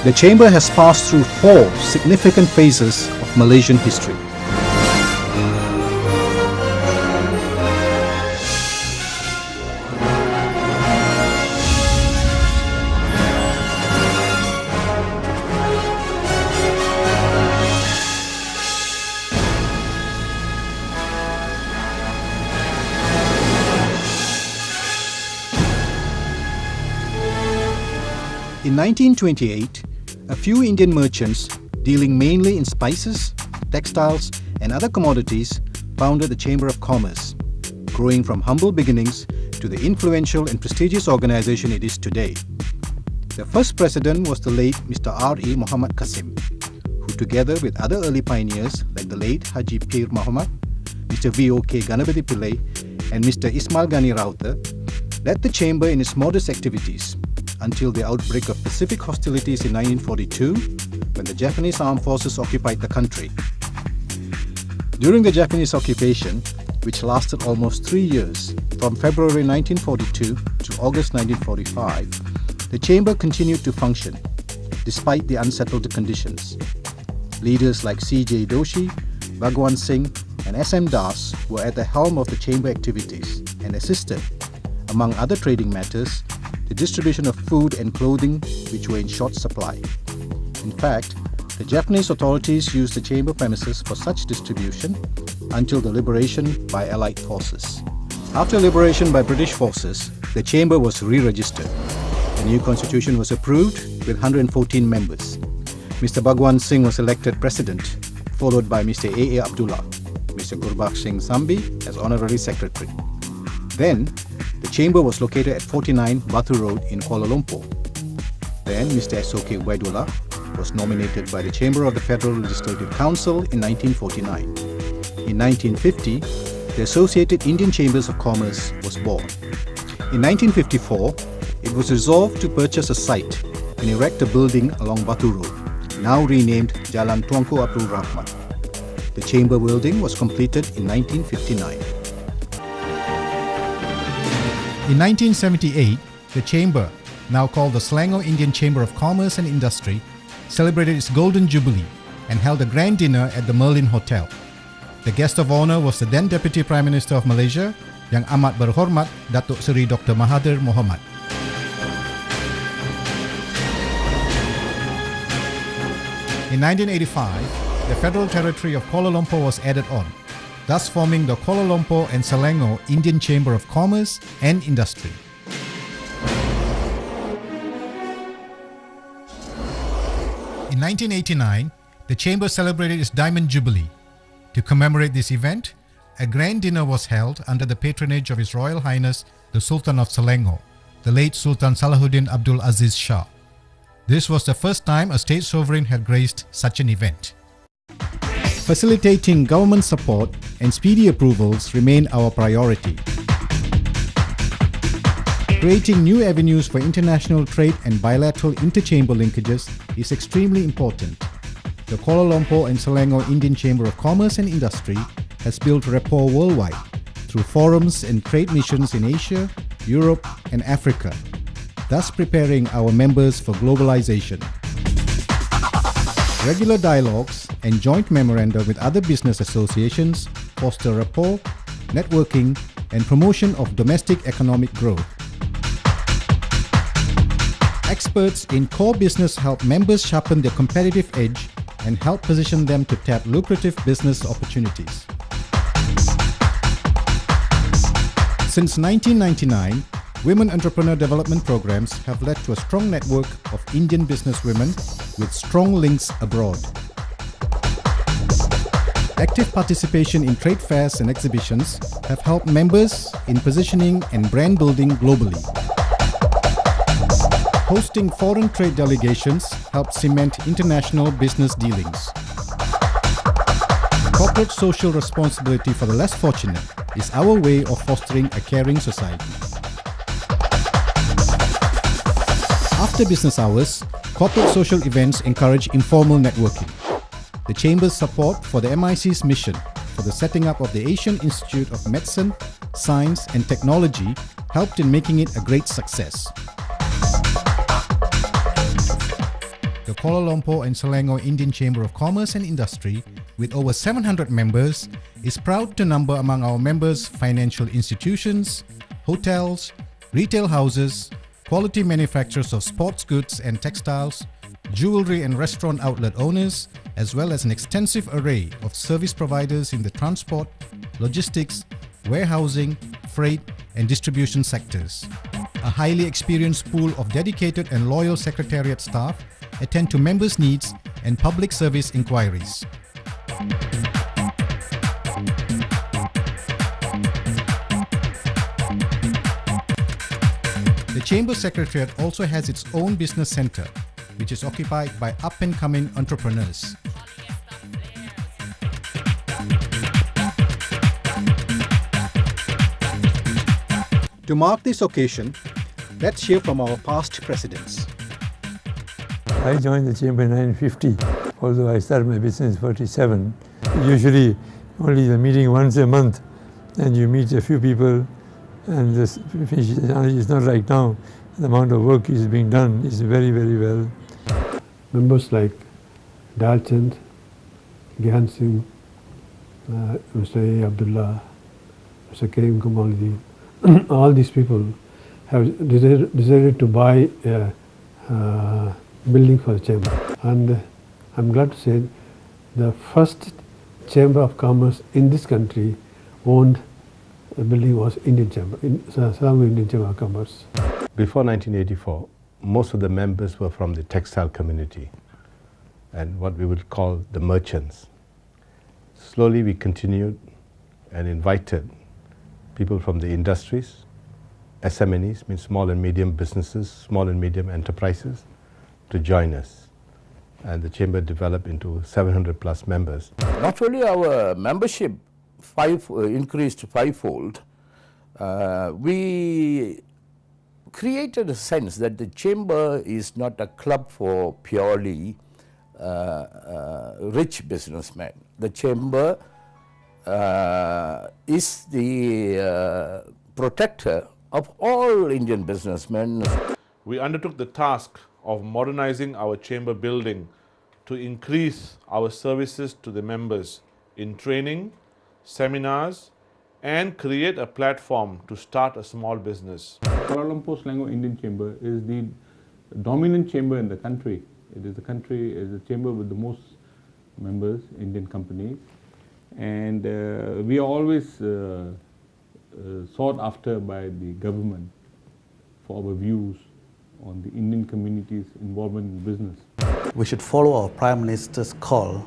The Chamber has passed through 4 significant phases of Malaysian history. In 1928, a few Indian merchants dealing mainly in spices, textiles and other commodities founded the Chamber of Commerce, growing from humble beginnings to the influential and prestigious organization it is today. The first president was the late Mr. R.E. Muhammad Qasim, who together with other early pioneers like the late Haji Pir Muhammad, Mr. V.O.K. Ganapathy Pillai and Mr. Ismail Ghani Rauter, led the Chamber in its modest activities until the outbreak of Pacific hostilities in 1942, when the Japanese armed forces occupied the country. During the Japanese occupation, which lasted almost 3 years, from February 1942 to August 1945, the Chamber continued to function, despite the unsettled conditions. Leaders like C.J. Doshi, Bhagwan Singh and S.M. Das were at the helm of the Chamber activities and assisted, among other trading matters, the distribution of food and clothing which were in short supply. In fact, the Japanese authorities used the Chamber premises for such distribution until the liberation by Allied forces. After liberation by British forces, the Chamber was re-registered. The new constitution was approved with 114 members. Mr. Bhagwan Singh was elected president, followed by Mr. A.A. Abdullah, Mr. Gurbakh Singh Sambi as honorary secretary. Then, the Chamber was located at 49 Batu Road in Kuala Lumpur. Then Mr. S.O.K. Ubaidullah was nominated by the Chamber of the Federal Legislative Council in 1949. In 1950, the Associated Indian Chambers of Commerce was born. In 1954, it was resolved to purchase a site and erect a building along Batu Road, now renamed Jalan Tuanku Abdul Rahman. The Chamber building was completed in 1959. In 1978, the Chamber, now called the Selangor Indian Chamber of Commerce and Industry, celebrated its Golden Jubilee and held a grand dinner at the Merlin Hotel. The guest of honor was the then Deputy Prime Minister of Malaysia, Yang Amat Berhormat Datuk Seri Dr. Mahathir Mohamad. In 1985, the Federal Territory of Kuala Lumpur was added on, thus forming the Kuala Lumpur and Selangor Indian Chamber of Commerce and Industry. In 1989, the Chamber celebrated its Diamond Jubilee. To commemorate this event, a grand dinner was held under the patronage of His Royal Highness the Sultan of Selangor, the late Sultan Salahuddin Abdul Aziz Shah. This was the first time a state sovereign had graced such an event. Facilitating government support and speedy approvals remain our priority. Creating new avenues for international trade and bilateral interchamber linkages is extremely important. The Kuala Lumpur and Selangor Indian Chamber of Commerce and Industry has built rapport worldwide through forums and trade missions in Asia, Europe and Africa, thus preparing our members for globalization. Regular dialogues and joint memoranda with other business associations foster rapport, networking, and promotion of domestic economic growth. Experts in core business help members sharpen their competitive edge and help position them to tap lucrative business opportunities. Since 1999, Women Entrepreneur Development Programs have led to a strong network of Indian businesswomen with strong links abroad. Active participation in trade fairs and exhibitions have helped members in positioning and brand building globally. Hosting foreign trade delegations helps cement international business dealings. Corporate social responsibility for the less fortunate is our way of fostering a caring society. After business hours, corporate social events encourage informal networking. The Chamber's support for the MIC's mission for the setting up of the Asian Institute of Medicine, Science and Technology helped in making it a great success. The Kuala Lumpur and Selangor Indian Chamber of Commerce and Industry, with over 700 members, is proud to number among our members financial institutions, hotels, retail houses, quality manufacturers of sports goods and textiles, jewelry and restaurant outlet owners, as well as an extensive array of service providers in the transport, logistics, warehousing, freight, and distribution sectors. A highly experienced pool of dedicated and loyal secretariat staff attend to members' needs and public service inquiries. The Chamber Secretariat also has its own business centre, which is occupied by up-and-coming entrepreneurs. To mark this occasion, let's hear from our past presidents. I joined the chamber in 1950, although I started my business in 47. Usually only the meeting once a month, and you meet a few people and this finish. It's not like now. The amount of work is being done is very, very well. Members like Dalchand, Gyan Singh, Mr. A. Abdullah, Mr. K. M. Kamaluddin, all these people have decided to buy a building for the chamber. And I'm glad to say the first Chamber of Commerce in this country owned a building was Indian Chamber, Selangor Indian Chamber of Commerce. Before 1984, most of the members were from the textile community and what we would call the merchants. Slowly we continued and invited people from the industries, SMEs, means small and medium businesses, small and medium enterprises, to join us. And the chamber developed into 700 plus members. Not only our membership increased fivefold, we created a sense that the chamber is not a club for purely rich businessmen. The chamber is the protector of all Indian businessmen. We undertook the task of modernizing our chamber building to increase our services to the members in training, seminars, and create a platform to start a small business. Kuala Lumpur Selangor Indian Chamber is the dominant chamber in the country. It is the chamber with the most members, Indian companies, and we are always sought after by the government for our views on the Indian community's involvement in business. We should follow our Prime Minister's call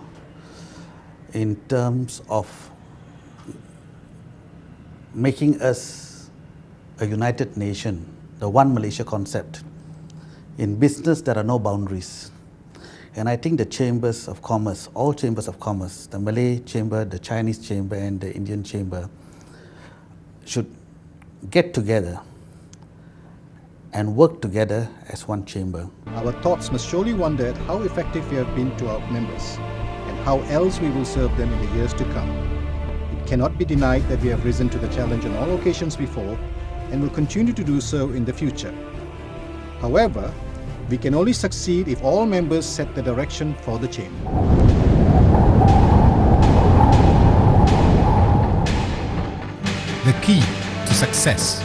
in terms of making us a united nation, the One Malaysia concept. In business, there are no boundaries. And I think the chambers of commerce, all chambers of commerce, the Malay chamber, the Chinese chamber, and the Indian chamber, should get together and work together as one chamber. Our thoughts must surely wonder at how effective we have been to our members and how else we will serve them in the years to come. It cannot be denied that we have risen to the challenge on all occasions before and will continue to do so in the future. However, we can only succeed if all members set the direction for the chamber. The key to success.